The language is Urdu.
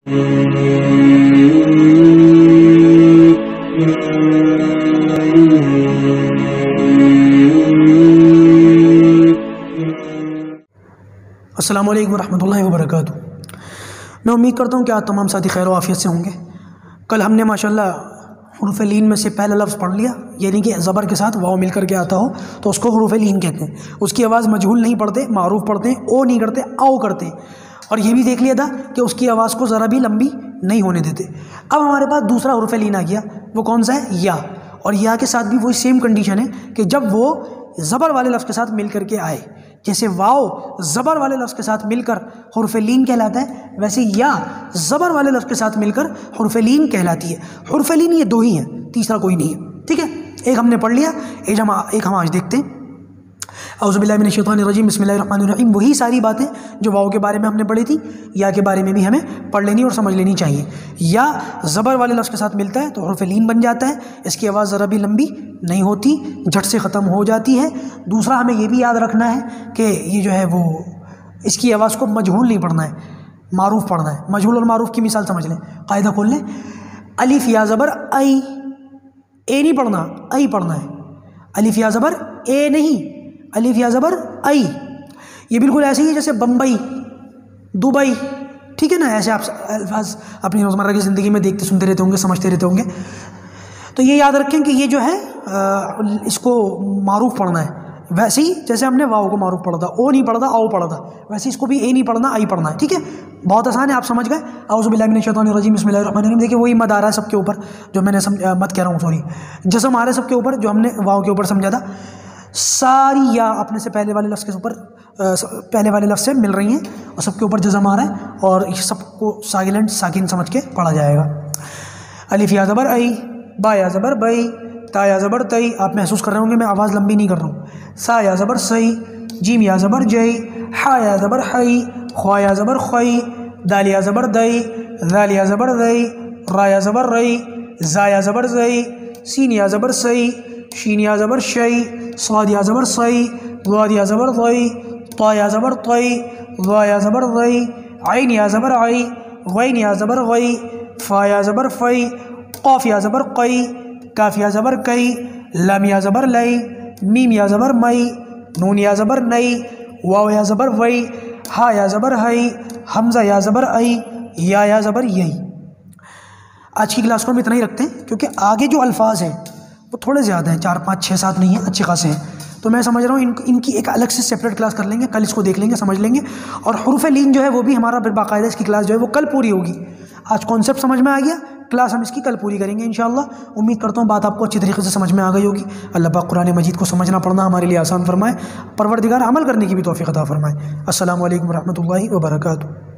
السلام علیکم ورحمۃ اللہ وبرکاتہ۔ میں امید کرتا ہوں کہ آج تمام ساتھی خیر و عافیت سے ہوں گے۔ کل ہم نے ماشاءاللہ حروف لین میں سے پہلا لفظ پڑھ لیا، یعنی کہ زبر کے ساتھ واو مل کر کے آتا ہو تو اس کو حروف لین کہتے ہیں۔ اس کی آواز مجہول نہیں پڑھتے، معروف پڑھتے ہیں، او نہیں کرتے، او کرتے ہیں۔ اور یہ بھی دیکھ لیا تھا کہ اس کی آواز کو ذرا بھی لمبی نہیں ہونے دیتے۔ اب ہمارے پاس دوسرا حروف لین آ گیا، وہ کون سا ہے؟ یا۔ اور یا کے ساتھ بھی وہی سیم کنڈیشن ہے کہ جب وہ زبر والے لفظ کے ساتھ مل کر کے آئے، جیسے واو زبر والے لفظ کے ساتھ مل کر حرف لین کہلاتا ہے، ویسے یا زبر والے لفظ کے ساتھ مل کر حرف لین کہلاتی ہے۔ حرف لین یہ دو ہی ہیں، تیسرا کوئی نہیں ہے، ٹھیک ہے؟ ایک ہم نے پڑھ لیا، ایک ہم آج دیکھتے ہیں۔ اعوذ باللہ من الشیطان الرجیم، بسم اللہ الرحمن الرحیم۔ وہی ساری باتیں جو واو کے بارے میں ہم نے پڑھی تھی، یا کے بارے میں بھی ہمیں پڑھ لینی اور سمجھ لینی چاہیے۔ یا زبر والے لفظ کے ساتھ ملتا ہے تو حرف لین بن جاتا ہے، اس کی آواز ذرا بھی لمبی نہیں ہوتی، جھٹ سے ختم ہو جاتی ہے۔ دوسرا ہمیں یہ بھی یاد رکھنا ہے کہ یہ جو ہے وہ اس کی آواز کو مجہول نہیں پڑھنا ہے، معروف پڑھنا ہے۔ مجہول اور معروف کی مثال سمجھ لیں، قاعدہ کھول لیں۔ الف یا زبر ای، اے نہیں پڑھنا، ای پڑھنا ہے۔ الف یا زبر اے نہیں، الف یا زبر ای۔ یہ بالکل ایسے ہی ہے جیسے بمبئی، دبئی، ٹھیک ہے نا؟ ایسے آپ الفاظ اپنی روزمرہ کی زندگی میں دیکھتے سنتے رہتے ہوں گے، سمجھتے رہتے ہوں گے۔ تو یہ یاد رکھیں کہ یہ جو ہے اس کو معروف پڑھنا ہے، ویسے ہی جیسے ہم نے واو کو معروف پڑھا تھا، او نہیں پڑھا تھا، او پڑھا تھا، ویسے اس کو بھی اے نہیں پڑھنا، آئی پڑھنا ہے، ٹھیک ہے؟ بہت آسان ہے، آپ سمجھ گئے۔ اعوذ باللہ من الشیطان الرجیم، بسم اللہ الرحمن الرحیم۔ دیکھیں وہی مد آ رہا ہے سب کے اوپر، جو میں نے مد کہہ رہا ہوں، سوری، جزم آ رہا ہے سب کے اوپر، جو ہم نے واو کے اوپر سمجھا تھا۔ ساری یا اپنے سے پہلے والے لفظ کے اوپر، پہلے والے لفظ سے مل رہی ہیں اور سب کے اوپر جزم آ رہا ہے، اور سب کو سائلنٹ ساکن سمجھ کے پڑھا جائے گا۔ الف یا زبر ای، با یا زبر بئی، تا یا زبر تئی۔ آپ محسوس کر رہے ہوں گے میں آواز لمبی نہیں کر رہا ہوں۔ سا یا زبر سی، جیم یا زبر جئی، ہا یا زبر ہئی، خوا یا زبر خوئی، دال یا زبر دئی، ذال یا زبر دئی، را یا زبر رئی، زا یا زبر زئی، سین یا زبر سئی، شین یا زبر شئی، صاد یا زبر صی، ضاد یا زبر ضئی، طا یا زبر طی، ظا یا زبر ضئی، عین یا زبر عی، غین یا زبر غی، فا یا زبر فی، قاف یا زبر قی، کاف یا زبر کئی، لام یا زبر لئی، میم یا زبر مئی، نون یا زبر نئی، واو یا زبر وئی، ہا یا زبر ہئی، حمزہ یا زبر ای، یا زبر یئی۔ آج کی کلاس کو ہم اتنا ہی رکھتے ہیں، کیونکہ آگے جو الفاظ ہیں وہ تھوڑے زیادہ ہیں، 4 5 6 7 نہیں ہیں، اچھے خاصے ہیں۔ تو میں سمجھ رہا ہوں ان کی ایک الگ سے سیپریٹ کلاس کر لیں گے، کل اس کو دیکھ لیں گے، سمجھ لیں گے۔ اور حروف لین جو ہے وہ بھی ہمارا باقاعدہ اس کی کلاس جو ہے وہ کل پوری ہوگی۔ آج کانسیپٹ سمجھ میں آ گیا، کلاس ہم اس کی کل پوری کریں گے انشاءاللہ۔ امید کرتا ہوں بات آپ کو اچھی طریقے سے سمجھ میں آ گئی ہوگی۔ اللہ پاک قرآن مجید کو سمجھنا پڑھنا ہمارے لیے آسان فرمائے، پروردگار عمل کرنے کی بھی توفیق عطا فرمائے۔ السلام علیکم ورحمۃ اللہ وبرکاتہ۔